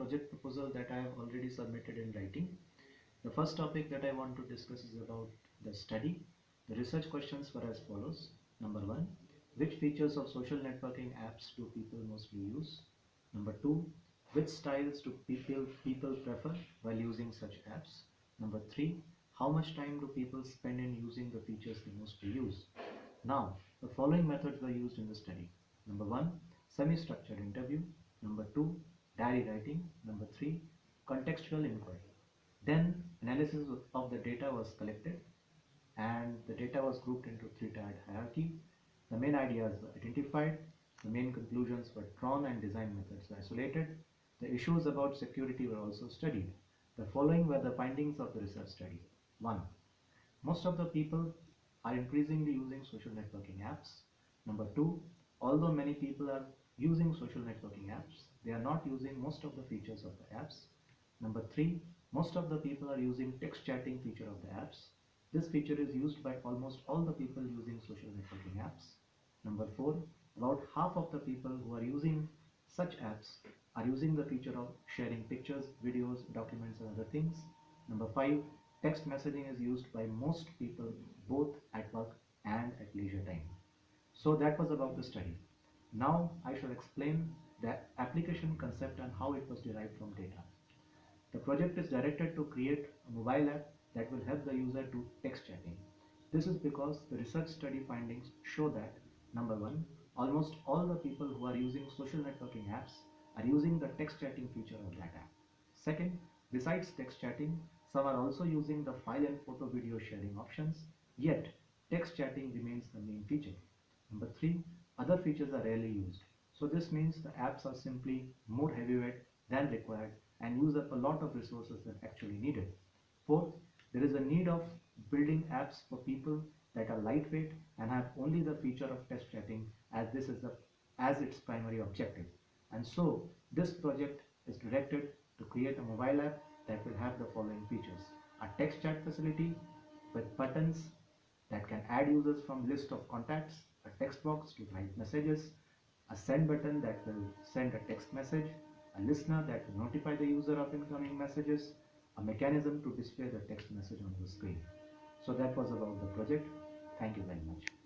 project proposal that I have already submitted in writing. The first topic that I want to discuss is about the study. The research questions were as follows. Number 1, which features of social networking apps do people mostly use? Number 2, which styles do people prefer while using such apps? Number 3, how much time do people spend in using the features they mostly use? Now, the following methods were used in the study. Number 1, semi-structured interview. Number 2, diary writing. Number 3, contextual inquiry. Then analysis of the data was collected and the data was grouped into three-tiered hierarchy. The main ideas were identified, the main conclusions were drawn and design methods were isolated. The issues about security were also studied. The following were the findings of the research study. 1. Most of the people are increasingly using social networking apps. Number 2, although many people are using social networking apps, they are not using most of the features of the apps. Number 3, most of the people are using text chatting feature of the apps. This feature is used by almost all the people using social networking apps. Number 4, about half of the people who are using such apps are using the feature of sharing pictures, videos, documents and other things. Number 5, text messaging is used by most people both at work and at leisure time. So that was about the study. Now I shall explain the application concept and how it was derived from data. The project is directed to create a mobile app that will help the user do text chatting. This is because the research study findings show that number 1, almost all the people who are using social networking apps are using the text chatting feature of that app. Second, besides text chatting, some are also using the file and photo video sharing options, yet text chatting remains the main feature. Number 3, other features are rarely used. So this means the apps are simply more heavyweight than required and use up a lot of resources than actually needed. Fourth, there is a need of building apps for people that are lightweight and have only the feature of text chatting as its primary objective. And so this project is directed to create a mobile app that will have the following features: a text chat facility with buttons that can add users from list of contacts, a text box to write messages, a send button that will send a text message, a listener that will notify the user of incoming messages, a mechanism to display the text message on the screen. So that was about the project. Thank you very much.